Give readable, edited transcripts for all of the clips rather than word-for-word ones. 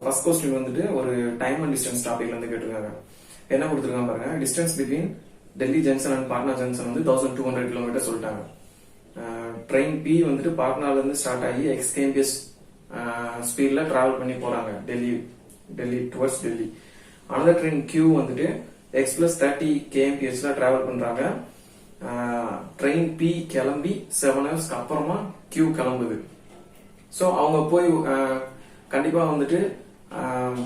First question வந்துட்டு ஒரு time and distance டாபிக்ல இருந்து கேட்டிருக்காங்க. என்ன கொடுத்துருக்காங்க பாருங்க. Distance between Delhi junction and Patna junction வந்து 1200 கிலோமீட்டர் சொல்லிட்டாங்க. ட்ரெயின் பி வந்துட்டு பாட்னால இருந்து ஸ்டார்ட் ஆகி எக்ஸ் கேம்பிஎஸ் ஸ்பீட்ல டிராவல் பண்ணி போறாங்க Delhi towards Delhi. Another train Q வந்துட்டு எக்ஸ் பிளஸ் 30 kmph டிராவல் பண்றாங்க. ட்ரெயின் பி கிளம்பி 7 hours அப்புறமா கியூ கிளம்புது. ஸோ அவங்க போய் கண்டிப்பா வந்துட்டு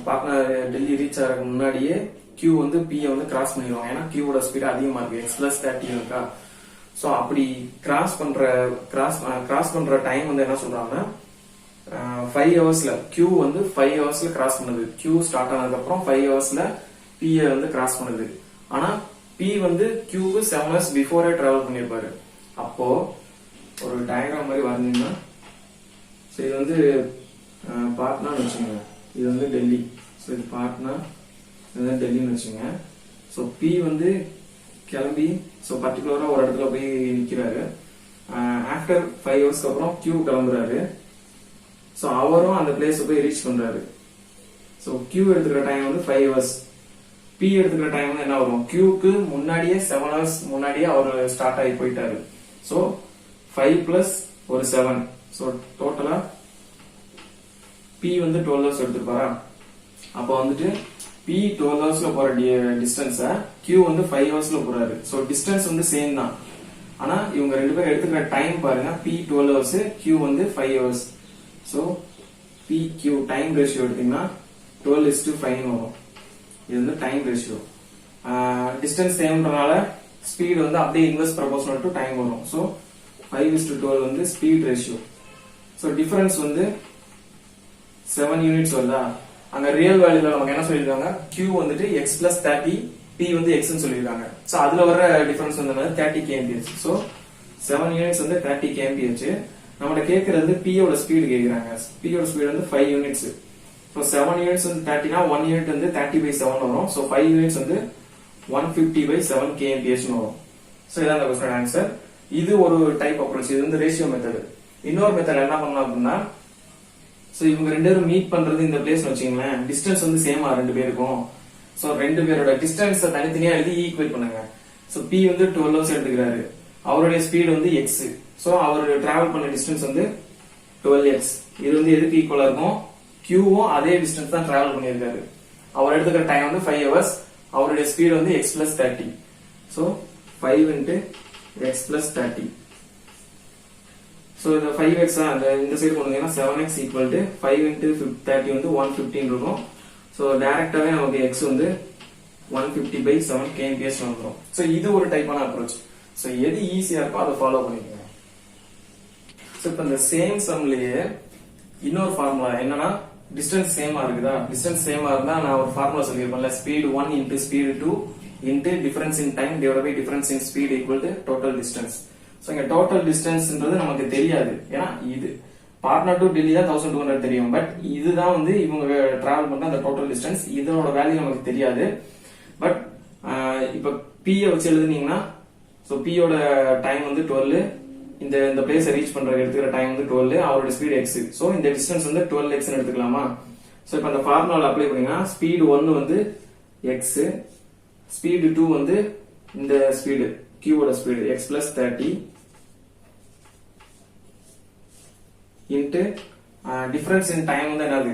பாட்னா டெல்லி ரீச் ஆகிறதுக்கு முன்னாடியே கியூ வந்து பி வந்து கிராஸ் பண்ணிடுவாங்க. ஏன்னா கியூவோட ஸ்பீட் அதிகமா இருக்கு, எக்ஸ் பிளஸ் 30 இருக்கா. ஸோ அப்படி கிராஸ் பண்ற டைம் வந்து என்ன சொல்றாங்கன்னா 5 hours கியூ வந்து 5 hours கிராஸ் பண்ணுது. கியூ ஸ்டார்ட் ஆனதுக்கு அப்புறம் 5 hours பி வந்து கிராஸ் பண்ணுது. ஆனா பி வந்து கியூக்கு 7 hours பிஃபோரே டிராவல் பண்ணிருப்பாரு. அப்போ ஒரு டயக்ராம் மாதிரி வரைஞ்சீங்கன்னா, இது வந்து பாட்னான்னு வச்சுங்க, இது வந்து டெல்லி. ஸோ இது பாட்னா, இது டெல்லின்னு வச்சுங்க. ஸோ பி வந்து கிளம்பி ஸோ பர்டிகுலரா ஒரு இடத்துல போய் நிக்கிறாரு. ஆஃப்டர் 5 hours அப்புறம் கியூ கிளம்புறாரு. ஸோ அவரும் அந்த பிளேஸ் போய் ரீச் பண்றாரு. ஸோ கியூ எடுத்துக்கிற டைம் வந்து 5 hours. பி எடுத்துக்கிற டைம் வந்து என்ன வரும், கியூக்கு முன்னாடியே 7 hours முன்னாடியே அவர் ஸ்டார்ட் ஆகி போயிட்டாரு. ஸோ 5 பிளஸ் ஒரு 7. ஸோ டோட்டலா பி வந்து 12 hours எடுத்துருப்பாரா. அப்போ வந்துட்டு பி 12 hours போற டிஸ்டன்ஸ கியூ வந்து 5 hours போறாரு. ஸோ டிஸ்டன்ஸ் வந்து சேம் தான். ஆனா இவங்க ரெண்டு பேரும் எடுத்துக்கிற டைம் பாருங்க, பி 12 hours, கியூ வந்து 5 hours. So B Q time ratio எடுத்தீங்கன்னா 12:5 வரும். இது வந்து டைம் ரேஷியோ. டிஸ்டன்ஸ் சேம்ன்றனால ஸ்பீட் வந்து அப்படியே இன்வெர்ஸ் ப்ரொபோர்ஷனல் டு டைம் வரும். ஸோ 5:12 வந்து ஸ்பீட் ரேஷியோ. ஸோ டிஃபரன்ஸ் வந்து 7 units வருதா. அங்க ரியல் வேல்யூல நமக்கு என்ன சொல்லிருக்காங்க, Q வந்துட்டு x plus 30, P வந்து x ன்னு சொல்லிருக்காங்க. சோ அதுல வர டிஃபரன்ஸ் வந்து 30 kmph. சோ 7 units வந்து 30 kmph. நம்மள கேக்குறது P யோட ஸ்பீட் கேக்குறாங்க. P யோட ஸ்பீட் வந்து 5 units. சோ 7 units வந்து 30 னா 1 unit வந்து 30/7 வரும். சோ 5 units வந்து 150/7 kmph வரும். சோ இதான் அந்த क्वेश्चन ஆன்சர். இது ஒரு டைப் அப்ரோச். இது வந்து ரேஷியோ மெத்தட். இன்னொரு மெத்தட் என்ன பண்ணலாம் அப்படின்னா, சோ இவங்க ரெண்டு பேரும் மீட் பண்றது இந்த பிளேஸ் வச்சுங்களேன். டிஸ்டன்ஸ் வந்து சேமா ரெண்டு பேருக்கும். சோ ரெண்டு பேரோட டிஸ்டன்ஸ் தனித்தனியா எழுதி ஈக்குவேட் பண்ணுங்க. சோ P வந்து 12 hours எடுத்துக்கிறாரு. அவருடைய ஸ்பீட் வந்து x. சோ அவர் டிராவல் பண்ண டிஸ்டன்ஸ் வந்து 12x. இது வந்து எதுக்கு ஈக்குவலா இருக்கும், Qவும் அதே டிஸ்டன்ஸ் தான் டிராவல் பண்ணியிருக்காரு. அவர் எடுத்துக்கிற டைம் வந்து 5 hours. அவருடைய ஸ்பீட் வந்து x plus 30. So 5 into x plus 30. So the 5x இந்த சைடு போனீங்கன்னா 7x equal to 5 into 30 வந்து 115 இருக்கும். So டைரக்டாவே நமக்கு x வந்து 150/7 kmph வந்துரும். So இது ஒரு டைப்பான அப்ரோச். So எது ஈஸியா இருக்கோ அதை ஃபாலோ பண்ணிக்கங்க. So இப்போ இந்த சேம் சம்லயே இன்னொரு ஃபார்முலா என்னன்னா, டிஸ்டன்ஸ் சேமா இருக்குதா. டிஸ்டன்ஸ் சேமா இருந்தா நான் ஒரு formula சொல்லிருப்பேன்ல, speed 1 into speed 2 into difference in time divided by difference in speed equal to total distance. So இங்க டோட்டல் டிஸ்டன்ஸ்ன்றது நமக்கு தெரியாது. ஏன்னா இது பாட்னா டு டெல்லி தான் 1200 தெரியும். பட் இதுதான் வந்து இவங்க டிராவல் பண்ண அந்த டோட்டல் டிஸ்டன்ஸ். இதோட வேல்யூ நமக்கு தெரியாது. பட் இப்ப P வச்சு எழுதுனீங்கன்னா, சோ P யோட டைம் வந்து 12, இந்த பிளேஸை ரீச் பண்ற எடுத்துக்கிற டைம் வந்து 12, அவரோட ஸ்பீட் x. சோ இந்த டிஸ்டன்ஸ் வந்து 12x ன்னு எடுத்துக்கலாமா. சோ இப்ப அந்த ஃபார்முலால அப்ளை பண்ணீங்கன்னா, ஸ்பீட் 1 வந்து x, ஸ்பீட் 2 வந்து இந்த ஸ்பீடு Q ஓட speed x plus 30 into difference in time வந்து என்னது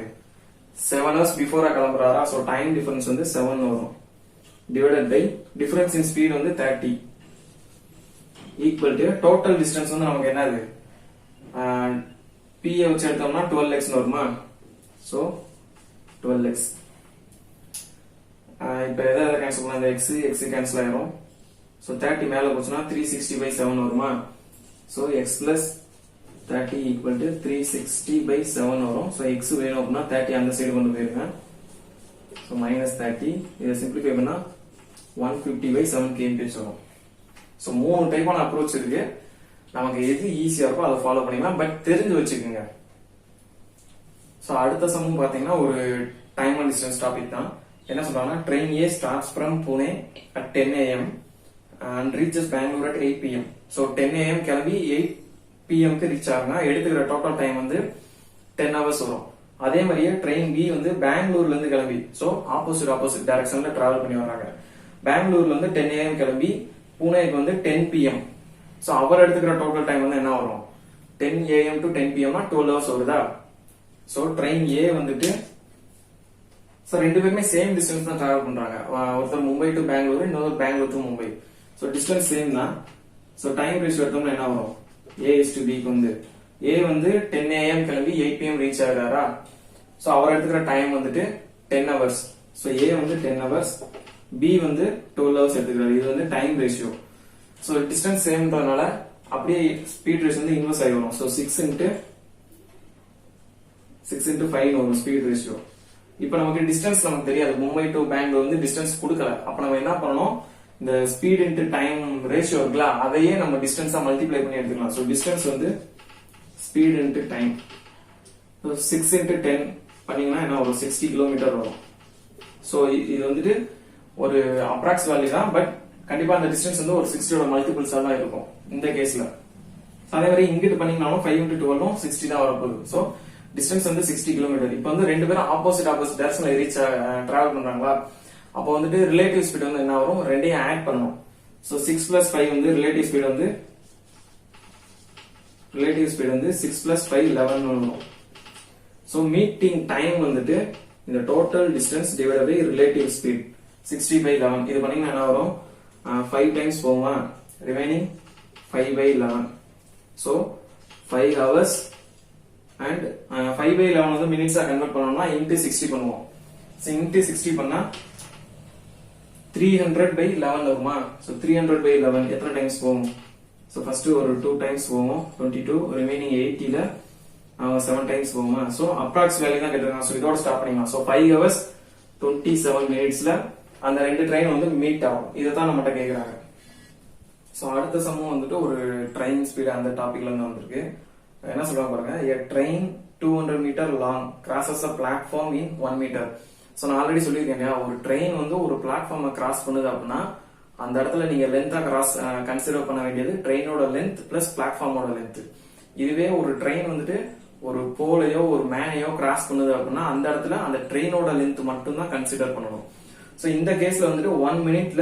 7 hours before கிளம்புறாரா. சோ டைம் டிஃபரன்ஸ் வந்து 7 வரும். divided by difference in speed வந்து 30 equal to total distance வந்து நமக்கு என்னது P வச்சு எடுத்தோம்னா 12x வருமா. So 12x. இப்போ எதை கேன்சல் பண்ணா, இந்த x கேன்சல் ஆயிரும். சோ 30 மேல போச்சுன்னா 360/7 வருமா. So x plus 30 equal to 360/7 வரும். சோ x வேணும் அப்படின்னா 30 அந்த சைடு கொண்டு போயிருங்க. சோ -30. இதை சிம்பிளிஃபை பண்ணா 150/7 kmph வரும். சோ மூணு டைப்பான அப்ரோச் இருக்கு. நமக்கு எது ஈஸியா இருக்கோ அதை ஃபாலோ பண்ணிக்கலாம். பட் தெரிஞ்சு வச்சுக்கோங்க. சோ அடுத்த சமம் பாத்தீங்கன்னா ஒரு டைம் அண்ட் டிஸ்டன்ஸ் டாபிக் தான். என்ன சொல்றாங்கன்னா, train A starts from Pune at 10 AM and reaches Bangalore at 8 PM. So 10 AM கிளம்பி 8 PM க்கு ரீச் ஆகுனா எடுத்துக்கிற டோட்டல் டைம் வந்து 10 hours வரும். அதே மாதிரியே ட்ரெயின் பி வந்து பெங்களூர்ல இருந்து கிளம்பி சோ ஆப்போசிட் டைரக்ஷன்ல டிராவல் பண்ணி வர்றாங்க. பெங்களூர்ல இருந்து 10 AM கிளம்பி புனேக்கு வந்து 10 PM. சோ அவர் எடுத்துக்கிற டோட்டல் டைம் வந்து என்ன வரும்? 10 AM to 10 PM 12 hours வருதா? சோ ட்ரெயின் ஏ வந்துட்டு ரெண்டு பேருமே சேம் டிஸ்டன்ஸ் தான் டிராவல் பண்றாங்க. ஒருத்தர் மும்பை டு பெங்களூர், இன்னொரு Bangalore to Mumbai. So distance same தான். சோ டைம் ரேஷியோ எடுத்தோம்னா என்ன வரும்? A is to B க்கு வந்து A வந்து 10 AM கிளம்பி 8 PM ரீச் ஆகிறாரா? சோ அவர் எடுத்துக்கிற டைம் வந்துட்டு 10 hours. சோ A வந்து 10 hours, B வந்து 12 hours எடுத்துக்கிறாரு. இது வந்து டைம் ரேஷியோ. சோ டிஸ்டன்ஸ் சேம்ன்றதுனால அப்படியே ஸ்பீட் ரேஷியோ வந்து இன்வெர்ஸ் ஆகி வரும். சோ 6 into 5 வரும் ஸ்பீட் ரேஷியோ. இப்போ நமக்கு டிஸ்டன்ஸ் நமக்கு தெரியாது. மும்பை டு பெங்களூர் வந்து டிஸ்டன்ஸ் கொடுக்கல. அப்ப நம்ம என்ன பண்ணணும்? இந்த ஸ்பீட் இன்டு டைம் ரேஷியோ இருக்குல்ல, அதையே நம்ம டிஸ்டன்ஸா மல்டிப்ளை பண்ணி எடுத்துக்கலாம். சோ டிஸ்டன்ஸ் வந்து ஸ்பீட் இன்டு டைம். 6 into 10 பண்ணீங்கன்னா என்ன வரும்? 60 கிலோமீட்டர் வரும். சோ இது வந்துட்டு ஒரு அப்ராக்ஸ் வேல்யூ தான், பட் கண்டிப்பா அந்த டிஸ்டன்ஸ் வந்து ஒரு 60 மல்டிபிள்ஸா தான் இருக்கும் இந்த கேஸ்ல. அதே மாதிரி இங்கிட்டு பண்ணீங்கனாலும் 5 into 12 60 தான் வரப்போகுது. சோ டிஸ்டன்ஸ் வந்து 60 கிலோமீட்டர். இப்போ வந்து ரெண்டு பேரும் ஆப்போசிட் டைரக்ஷன்ல ரீச் டிராவல் பண்றாங்களா, அப்போ வந்துட்டு ரிலேட்டிவ் ஸ்பீட் வந்து என்ன வரும்? ரெண்டையும் ஆட் பண்ணணும். சோ 6 plus 5 வந்து ரிலேட்டிவ் ஸ்பீட் வந்து 6 plus 5 11 வரும். சோ மீட்டிங் டைம் வந்துட்டு இந்த total distance divide by relative speed 60 by 11. இது பண்ணீங்கன்னா என்ன வரும்? 5 times போகுமா? Remaining 5 by 11. So 5 hours and 5 by 11 வந்து மினிட்ஸா கன்வெர்ட் பண்ணோம்னா into 60 பண்ணுவோம். சோ into 60 பண்ணா 300 by 11 வருமா? சோ 300 by 11 எத்தனை டைம்ஸ் போகும்? சோ ஃபர்ஸ்ட் ஒரு 2 டைம்ஸ் போகும் 22, ரிமைனிங் 80 ல 7 டைம்ஸ் போகுமா? சோ அப்ராக்ஸ் வேல்யூ தான் கேட்டிருக்காங்க. சோ இதோட ஸ்டாப் பண்ணிக்கலாம். சோ 5 hours 27 minutesல அந்த ரெண்டு ட்ரெயின் வந்து மீட் ஆகும். இதை தான் நம்மகிட்ட கேக்குறாங்க. சோ அடுத்த சமம் வந்துட்டு ஒரு ட்ரெயின் ஸ்பீட் அந்த டாபிக்ல இருந்து வந்திருக்கு. என்ன சொல்றாங்க பாருங்க. A train 200 meter long crosses a platform in 1 meter. So நான் ஆல்ரெடி சொல்லியிருக்கேன், ஒரு ட்ரெயின் வந்து ஒரு பிளாட்ஃபார்மை கிராஸ் பண்ணுது அப்படின்னா அந்த இடத்துல நீங்க லென்த்தா கிராஸ் கன்சிடர் பண்ண வேண்டியது ட்ரெயினோட லென்த் பிளஸ் பிளாட்ஃபார்மோட லென்த். இதுவே ஒரு ட்ரெயின் வந்துட்டு ஒரு போலையோ ஒரு மேனையோ கிராஸ் பண்ணுது அப்படின்னா அந்த இடத்துல அந்த ட்ரெயினோட லென்த் மட்டும் தான் கன்சிடர் பண்ணணும். சோ இந்த கேஸ்ல வந்துட்டு 1 minute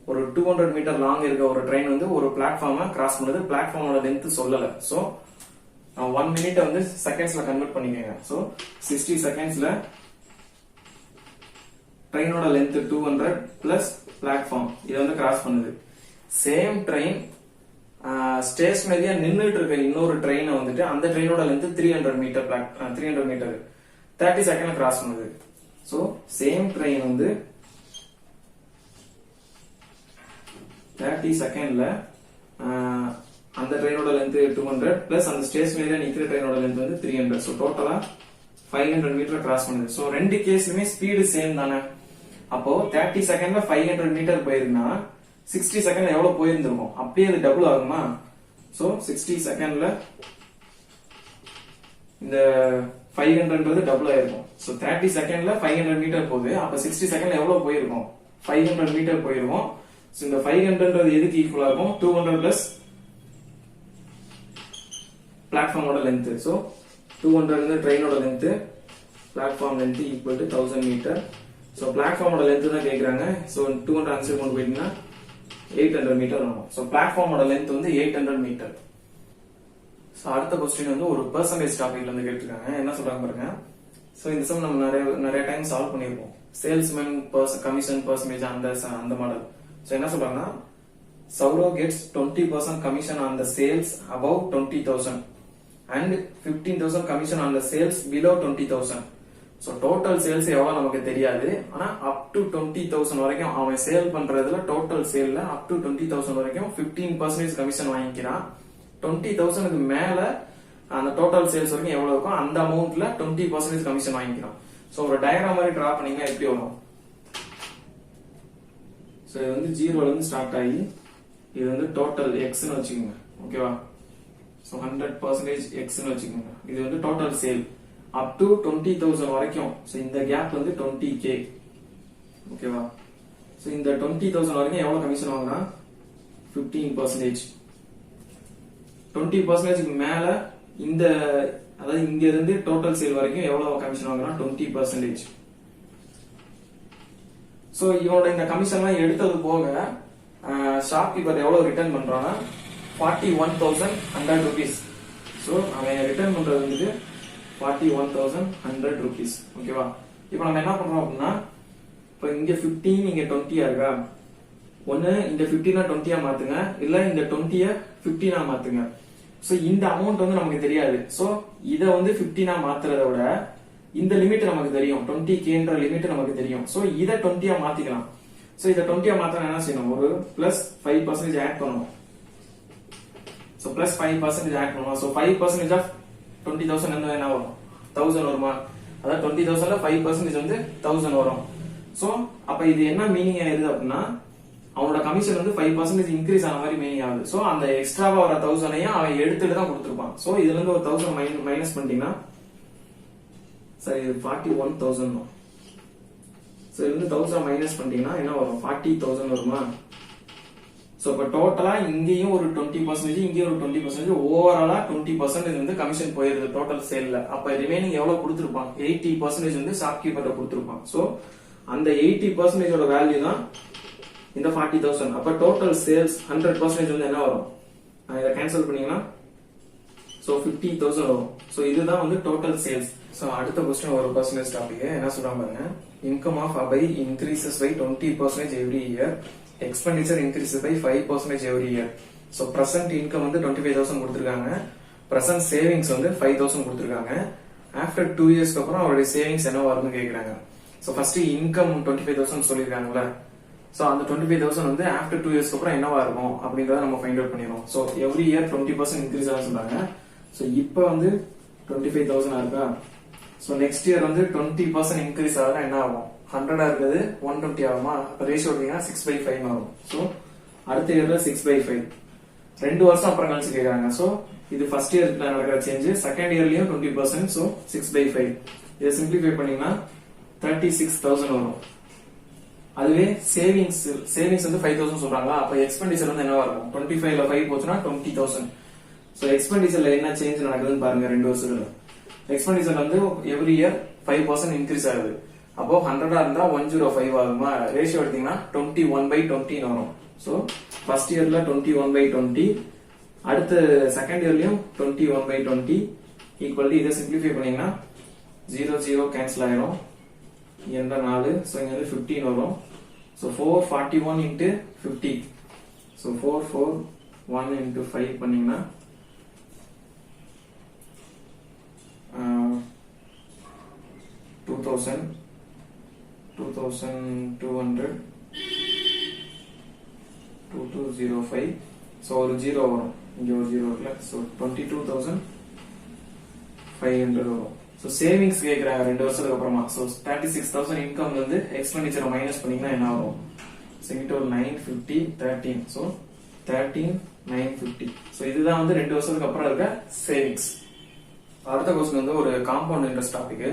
ஒரு 200 meter லாங் இருக்க ஒரு ட்ரெயின் வந்து ஒரு பிளாட்ஃபார்மை கிராஸ் பண்ணுது. பிளாட்ஃபார்மோட லென்த் சொல்லல. சோ 1 minute வந்து செகண்ட்ஸ்ல கன்வெர்ட் பண்ணிக்கோங்க. சோ 60 செகண்ட்ஸ்ல ட்ரெயினோட லென்த் 200 பிளஸ் பிளாட்ஃபார்ம் இதை வந்து கிராஸ் பண்ணுது. சேம் ட்ரெயின் ஸ்டேஷனரியா நின்றுட்டு இருக்க இன்னொரு ட்ரெயினை வந்துட்டு அந்த ட்ரெயினோட லென்த் 300 மீட்டர் 30 செகண்ட்ல கிராஸ் பண்ணுது. சோ சேம் ட்ரெயின் வந்து 30 செகண்ட்ல அந்த ட்ரெயினோட லென்த் 200 பிளஸ் அந்த ஸ்டேஷனரியா நிக்கிற ட்ரெயினோட லென்த் வந்து 300. சோ டோட்டலா 500 மீட்டர் கிராஸ் பண்ணுது. சோ ரெண்டு கேஸ்லயுமே ஸ்பீடு சேம் தானே. அப்போ 30 செகண்ட்ல 500 மீட்டர் போயிருந்தா 60 செகண்ட்ல எவ்வளவு போயிருந்திருக்கும்? அப்படியே அது டபுள் ஆகுமா? சோ 60 செகண்ட்ல இந்த 500ன்றது டபுள் ஆயிருக்கும். சோ 30 செகண்ட்ல 500 மீட்டர் போகுது. அப்ப 60 செகண்ட்ல எவ்வளவு போயிருக்கும்? 500 மீட்டர் போயிருக்கும். சோ இந்த 500ன்றது எதுக்கு ஈக்குவலா இருக்கும்? 200 பிளஸ் பிளாட்ஃபார்மோட லென்த். சோ 200 வந்து ட்ரெயினோட length, platform length equal to 1000 meter. So பிளாட்ஃபார்மோட லென்த் தான் கேக்குறாங்க. சோ 200 ஆன்சர் கொண்டு போயிட்டீங்கன்னா 800 மீட்டர் வரும். சோ பிளாட்ஃபார்மோட லென்த் வந்து 800 மீட்டர். சோ அடுத்த क्वेश्चन வந்து ஒரு பெர்சன்டேஜ் டாபிக்ல இருந்து கேட்டிருக்காங்க. என்ன சொல்றாங்க பாருங்க. சோ இந்த சம் நம்ம நிறைய டைம் சால்வ் பண்ணிருப்போம். சேல்ஸ்மேன் கமிஷன் பெர்சன்டேஜ் அந்த மாடல். சோ என்ன சொல்றாங்கன்னா, Saurav gets 20% commission on the sales above 20,000 and 15,000 commission on the sales below 20,000. So total sales எவ்வளவு நமக்கு தெரியாது. ஆனா அப் டு 20,000 வரைக்கும் அவன் சேல் பண்றதுல டோட்டல் சேல்ல அப் டு 20,000 வரைக்கும் 15% கமிஷன் வாங்கிக்கிறான். 20,000க்கு மேல அந்த டோட்டல் சேல்ஸ் வரைக்கும் எவ்வளவு இருக்கும் அந்த அமௌண்ட்ல 20% கமிஷன் வாங்கிக்கிறான். சோ ஒரு டயக்ராம் மாதிரி டிரா பண்ணீங்கன்னா எப்படி வரும்? சோ இது வந்து 0ல இருந்து ஸ்டார்ட் ஆகி இது வந்து டோட்டல் எக்ஸ்னு வச்சுக்கோங்க. ஓகேவா? சோ 100% எக்ஸ்னு வச்சுக்கோங்க. இது வந்து டோட்டல் சேல் up to 20,000 வரைக்கும். சோ இந்த கேப் வந்து 20k. ஓகேவா? சோ இந்த 20,000 வரைக்கும் எவ்வளவு கமிஷன் வாங்குறான்? 15%. 20%க்கு மேல இந்த அதாவது இங்க இருந்து டோட்டல் சேல் வரைக்கும் எவ்வளவு கமிஷன் வாங்குறான் 20%. சோ இவனோட இந்த கமிஷன்லாம் எடுத்தது போக ஷாப்கீப்பர் எவ்வளவு ரிட்டர்ன் பண்றான்னா 41,100 rupees. சோ அவன் ரிட்டர்ன் பண்றது வந்து 41,100 rupees. ஓகேவா? இப்போ நம்ம என்ன பண்றோம் அப்படின்னா, இப்போ இங்க 15 இங்க 20 இருக்கா, ஒண்ணு இந்த 15 20 மாத்துங்க, இல்ல இந்த 20 15 மாத்துங்க. சோ இந்த அமௌண்ட் வந்து நமக்கு தெரியாது. சோ இத வந்து 15 மாத்துறத விட இந்த லிமிட் நமக்கு தெரியும், 20Kன்ற லிமிட் நமக்கு தெரியும். சோ இத 20 மாத்திக்கலாம். சோ இத 20 மாத்தனா என்ன செய்யணும், ஒரு பிளஸ் 5% ஆட் பண்ணணும். சோ பிளஸ் 5% ஆட் பண்ணணும். சோ 5% ஆஃப் 20,000 என்ன வரும், 1000 வருமா? அதாவது 20,000ல 5% வந்து 1000 வரும். சோ அப்ப இது என்ன மீனிங் ஆயிருது அப்படின்னா, அவனோட கமிஷன் வந்து 5% இன்க்ரீஸ் ஆன மாதிரி மீனிங் ஆகுது. சோ அந்த எக்ஸ்ட்ராவா வர 1000ஐயும் அவன் எடுத்துட்டு தான் கொடுத்துருப்பான். சோ இதுல இருந்து ஒரு 1000 மைனஸ் பண்ணிட்டீங்கன்னா, சரி 41,000. சோ இதுல இருந்து 1000 மைனஸ் பண்ணிட்டீங்கன்னா என்ன வரும், 40,000 வருமா? சோ இப்ப டோட்டலா இங்கேயும் ஒரு 20%, இங்கேயும் ஒரு 20%, ஓவராலா 20% வந்து கமிஷன் போயிருது டோட்டல் சேல்ல. அப்ப ரிமைனிங் எவ்வளவு கொடுத்திருப்பான், 80% வந்து ஷாப்கீப்பர்ட்ட கொடுத்திருப்பான். சோ அந்த 80% வேல்யூ தான் இந்த 40,000. அப்ப டோட்டல் சேல்ஸ் 100% வந்து என்ன வரும், இதை கேன்சல் பண்ணீங்கன்னா சோ 50,000 வரும். சோ இதுதான் வந்து டோட்டல் சேல்ஸ். சோ அடுத்த क्वेश्चन ஒரு பர்சன்டேஜ் டாபிக். என்ன சொல்றாங்க பாருங்க, income of Abhay increases by 20% every year, expenditure increases by 5% every year. So present income வந்து 25,000 கொடுத்திருக்காங்க, பிரசன்ட் சேவிங்ஸ் வந்து 5,000 கொடுத்திருக்காங்க. ஆஃப்டர் 2 இயர்ஸ்க்கு அப்புறம் அவருடைய சேவிங்ஸ் என்ன வரும்னு கேக்குறாங்க. சோ ஃபர்ஸ்ட் இன்கம் 25,000 சொல்லிருக்காங்கல்ல, சோ அந்த 25,000 வந்து ஆஃப்டர் 2 இயர்ஸ்க்கு அப்புறம் என்னவா இருக்கும் அப்படிங்கறத நம்ம ஃபைண்ட் அவுட் பண்ணிரோம். சோ எவ்ரி இயர் 20% இன்க்ரீஸ் ஆகும் சொல்றாங்க. சோ இப்போ வந்து 25,000 இருக்கா, சோ நெக்ஸ்ட் இயர் வந்து 20% இன்க்ரீஸ் ஆகுதா என்ன ஆகும், 100 இருக்குது 120 ஆகுமா? அப்ப ரேஷியோ எடுத்தீங்கன்னா 6/5 ஆகும். சோ அடுத்த இயர்ல 6/5, 2 வருஷம் அப்புறம் கழிச்சு கேக்குறாங்க. சோ இது ஃபர்ஸ்ட் இயர்ல நடக்கிற சேஞ்ச், செகண்ட் இயர்லயும் 20%. சோ 6/5 இதை சிம்பிளிஃபை பண்ணீங்கன்னா 36,000 வரும். அதுவே சேவிங்ஸ் வந்து 5,000 சொல்றாங்களா, அப்ப எக்ஸ்பெண்டிச்சர் வந்து என்னவா இருக்கும், 25ல 5 போச்சுன்னா 20,000. சோ எக்ஸ்பெண்டிச்சர்ல என்ன சேஞ்ச் நடக்குதுன்னு பாருங்க. 2 வருஷத்துல எக்ஸ்பெண்டிச்சர் வந்து எவ்ரி இயர் 5% இன்க்ரீஸ் ஆகுது. அப்போ 100 இருந்தா 105 ஆகுமா? ரேஷியோ எடுத்தீங்கன்னா 21/20 வரும். சோ ஃபர்ஸ்ட் இயர்ல 21/20, அடுத்த செகண்ட் இயர்லயும் 21/20 ஈக்குவல் டு, இதை சிம்பிளிஃபை பண்ணீங்கன்னா 0 கேன்சல் ஆயிரும், என்ற 4. சோ இங்க வந்து 15 வரும். So 441 into 50. சோ 441 into 5 பண்ணீங்கன்னா 2,200, 2205. சோ ஒரு 0 வரும், இங்க ஒரு 0 இருக்குல்ல. சோ 22,500 வரும். சோ சேவிங்ஸ் கேக்குறாங்க 2 வருஷத்துக்கு அப்புறமா. சோ 36,000 இன்கம்ல இருந்து எக்ஸ்பெண்டிச்சரை மைனஸ் பண்ணீங்கன்னா என்ன ஆகும், சோ இங்க ஒரு 950, 13. சோ 13,950. சோ இதுதான் வந்து 2 வருஷத்துக்கு அப்புறம் இருக்க சேவிங்ஸ். அடுத்த क्वेश्चन வந்து ஒரு compound interest topic.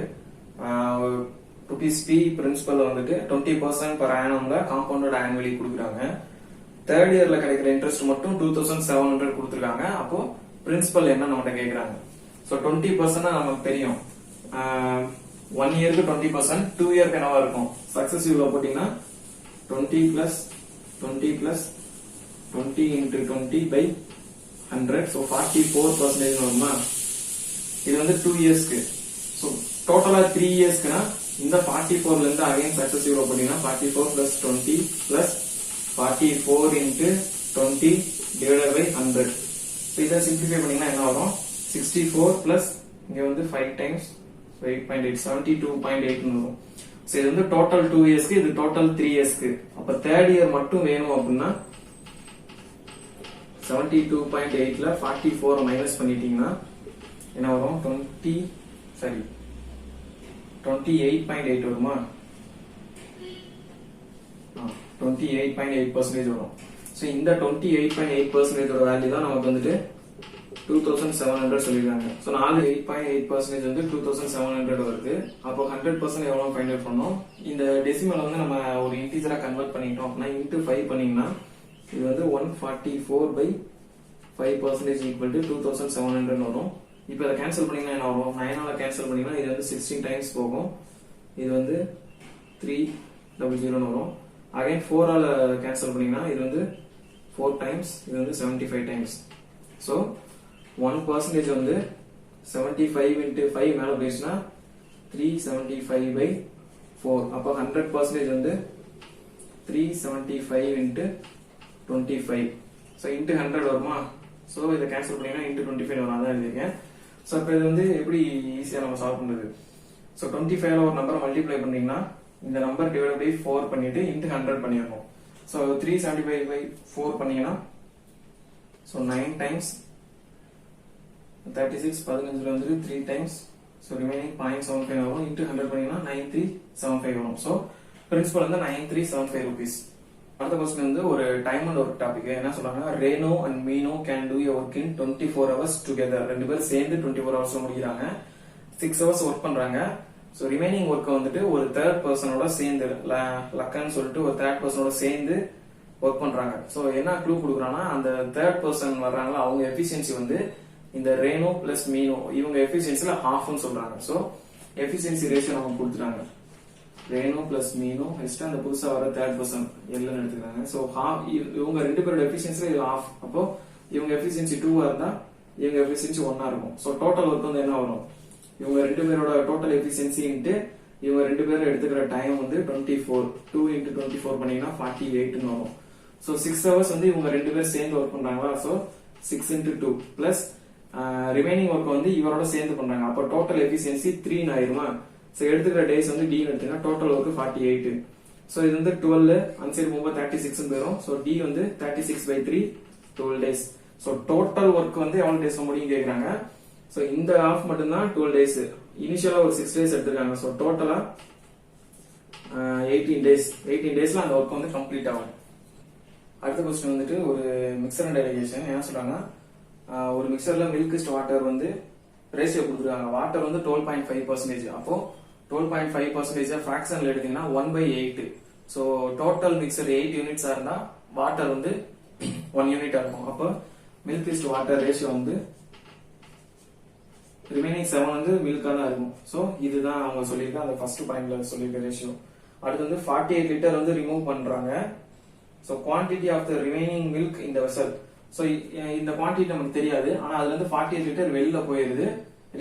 Rupees P principal வந்துட்டு 20% per annumல காம்பவுண்டட் ஆனுவலி கொடுக்குறாங்க. தேர்ட் இயர்ல கிடைக்கிற இன்ட்ரெஸ்ட் மட்டும் 2,700 கொடுத்துருக்காங்க. அப்போ பிரின்சிபல் என்ன நம்மகிட்ட கேக்குறாங்க. சோ 20% நமக்கு தெரியும், 1 இயருக்கு 20%, 2 இயருக்கு என்னவா இருக்கும், சக்சஸிவ்ல போட்டீங்கன்னா 20 plus 20 plus 20 into 20/100. சோ 44% வருமா? இது வந்து 2 இயர்ஸ்க்கு. சோ டோட்டலா 3 இயர்ஸ்க்குனா இந்த 44ல இருந்து அகைன் சக்சஸிவ்ல போட்டீங்கன்னா 44 plus 20 plus 44 into 20 divided by 100. இதை சிம்பிளிஃபை பண்ணீங்கன்னா என்ன வரும், 64 plus இங்க வந்து 5 times 8.8, 72.8 வரும். சோ இது வந்து டோட்டல் 2 இயர்ஸ்க்கு, இது டோட்டல் 3 இயர்ஸ்க்கு. அப்ப தேர்ட் இயர் மட்டும் வேணும் அப்படின்னா 72.8ல 44 மைனஸ் பண்ணிட்டீங்கன்னா என்ன வரும், 28.8 வருமா? 28.8% வரும். சோ இந்த 28.8% வேல்யூ தான் நமக்கு வந்துட்டு 2,700 சொல்லிருக்காங்க. சோ 8.8% வந்து 2,700 வருது. அப்போ 100% எவ்வளவு ஃபைண்ட் அவுட் பண்ணோம். இந்த டெசிமல் வந்து நம்ம ஒரு இன்டிஜரா கன்வெர்ட் பண்ணிட்டோம் அப்படின்னா இன்டு 5 பண்ணீங்கன்னா இது வந்து 144/5% ஈக்குவல் டு 2,700 வரும். இப்போ இதை கேன்சல் பண்ணீங்கன்னா என்ன ஆகும்? 9 கேன்சல் பண்ணீங்கன்னா இது வந்து 16 டைம்ஸ் போகும். இது வந்து 300 வரும். அகைன் 4 கேன்சல் பண்ணீங்கன்னா இது வந்து 4 டைம்ஸ், இது வந்து 75 டைம்ஸ். ஸோ 1% வந்து 75 into 5 மேல போயிடுச்சுன்னா 375/4. அப்போ 100% வந்து 375 into 25. ஸோ இன்ட்டு 100 வருமா? ஸோ இதை கேன்சல் பண்ணீங்கன்னா இன்ட்டு 25 வரும். அதான் எழுதியிருக்கேன். ஸோ இப்போ இது வந்து எப்படி ஈஸியாக நம்ம சால்வ் பண்ணுறது? ஸோ 25 ஒரு நம்பரை மல்டிப்ளை பண்ணீங்கன்னா இந்த நம்பர் டிவைட் பை 4 பண்ணிட்டு இன்ட்டு 100 பண்ணிடணும். ஸோ 375/4 பண்ணீங்கன்னா ஸோ 9 டைம்ஸ் 36, 15 வந்து 3 டைம்ஸ். ஸோ ரிமைனிங் 0.75 வரும். இன்ட்டு 100 பண்ணீங்கன்னா 9375 வரும். ஸோ பிரின்சிபல் வந்து 9375 rupees. அடுத்த கொஸ்டின் வந்து ஒரு டைம் அண்ட் ஒர்க் டாபிக். என்ன சொல்றாங்க? Renu and Meenu can do your work in 24 hours together. ரெண்டு பேரும் சேர்ந்து 24 hours முடிக்கிறாங்க. 6 hours ஒர்க் பண்றாங்க. ஸோ ரிமைனிங் ஒர்க் வந்துட்டு ஒரு தேர்ட் பர்சனோட சேர்ந்து லக்கன்னு சொல்லிட்டு ஒரு தேர்ட் பர்சனோட சேர்ந்து ஒர்க் பண்றாங்க. ஸோ என்ன க்ளூ கொடுக்குறாங்கன்னா அந்த தேர்ட் பர்சன் வர்றாங்களா அவங்க எஃபிஷியன்சி வந்து இந்த ரேனோ பிளஸ் மீனோ இவங்க எஃபிஷியன்சில ஹாஃப்னு சொல்றாங்க. ஸோ எஃபிஷியன்சி ரேஷியோ அவங்க கொடுத்துட்டாங்க. ரேனோ பிளஸ் மீனோ நெக்ஸ்ட் அந்த புதுசா வர தேர்ட் பர்சன் எல்லாம் எடுத்துக்கிறாங்க. ஸோ இவங்க ரெண்டு பேரோட எஃபிஷியன்சி இது ஆஃப். அப்போ இவங்க எஃபிஷியன்சி 2 இருந்தா இவங்க எஃபிஷியன்சி 1 இருக்கும். ஸோ டோட்டல் ஒர்க் வந்து என்ன வரும்? இவங்க ரெண்டு பேரோட டோட்டல் எஃபிஷியன்சி இன்ட்டு இவங்க ரெண்டு பேரும் எடுத்துக்கிற டைம் வந்து 24. 2 into 24 பண்ணீங்கன்னா 48 வரும். ஸோ 6 hours வந்து இவங்க ரெண்டு பேரும் சேர்ந்து ஒர்க் பண்றாங்களா? So 6 into 2 plus remaining work வந்து இவரோட சேர்ந்து பண்றாங்க. அப்போ டோட்டல் எஃபிஷியன்சி 3 ஆயிருமா? ஸோ எடுத்துக்கிற டேஸ் வந்து டி எடுத்தீங்கன்னா டோட்டல் ஒர்க் 48. ஸோ இது வந்து 12 அந்த சைடு போகும்போது 36 போயிடும். ஸோ டி வந்து 36/3 12 டேஸ். ஸோ டோட்டல் ஒர்க் வந்து எவ்வளவு டேஸ் முடியும் கேட்கறாங்க. ஸோ இந்த ஆஃப் மட்டும்தான் 12 டேஸ். இனிஷியலா ஒரு 6 டேஸ் எடுத்துருக்காங்க. ஸோ டோட்டலா 18 டேஸ். 18 டேஸ்ல அந்த ஒர்க் வந்து கம்ப்ளீட் ஆகும். அடுத்த கொஸ்டின் வந்துட்டு ஒரு மிக்சர் அண்ட் டைலிகேஷன். என்ன சொல்றாங்க? ஒரு மிக்சர்ல மில்க் வாட்டர் வந்து ரேஷியோ கொடுத்துருக்காங்க. வாட்டர் வந்து 12.5%. அப்போ 12.5% ஃபிராக்ஷன்ல எடுத்தீங்கன்னா 1/8. ஸோ டோட்டல் மிக்சர் 8 யூனிட்ஸா இருந்தா வாட்டர் வந்து 1 யூனிட் இருக்கும். அப்போ மில்க் இஸ்ட் வாட்டர் ரேஷியோ வந்து ரிமைனிங் 7 வந்து மில்கா தான் இருக்கும். ஸோ இதுதான் அவங்க சொல்லியிருக்க அந்த ஃபர்ஸ்ட் பாயிண்ட்ல சொல்லியிருக்க ரேஷியோ. அடுத்து வந்து 48 லிட்டர் வந்து ரிமூவ் பண்றாங்க. So quantity of the remaining milk இந்த வெசல். ஸோ இந்த குவான்டிட்டி நமக்கு தெரியாது. ஆனா அதுல இருந்து 48 லிட்டர் வெளியில போயிருது.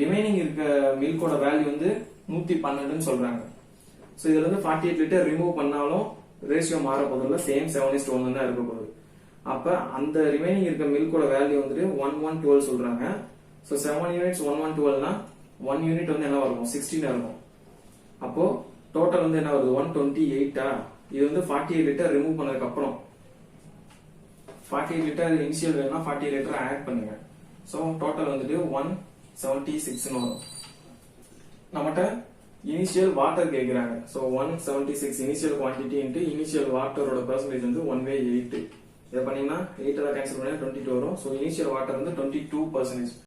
ரிமைனிங் இருக்க மில்கோட வேல்யூ வந்து 112 சொல்றாங்க. ஸோ இதுல இருந்து 48 லிட்டர் ரிமூவ் பண்ணாலும் ரேஷியோ மாற போதில்ல. சேம் 7:1 தான் இருக்க போகுது. அப்ப அந்த ரிமைனிங் இருக்க மில்கோட வேல்யூ வந்துட்டு 1112 சொல்றாங்க. ஸோ 7 யூனிட்ஸ் 1112னா 1 யூனிட் வந்து என்ன வரும்? 16 இருக்கும். அப்போ டோட்டல் வந்து என்ன வருது? 128. இது வந்து 48 லிட்டர் ரிமூவ் பண்ணதுக்கு அப்புறம் 48 லிட்டர் இனிஷியல் வேணும்னா 48 லிட்டர் ஆட் பண்ணுங்க. ஸோ டோட்டல் வந்துட்டு 176 வரும். நம்மகிட்ட இனிஷியல் வாட்டர் கேட்கிறாங்க. So 176 initial quantity into initial வாட்டரோட பெர்சன்டேஜ் வந்து 1/8. இதை பண்ணீங்கன்னா 8 கேன்சல் பண்ணா 22 வரும். ஸோ இனிஷியல் வாட்டர் வந்து 22%.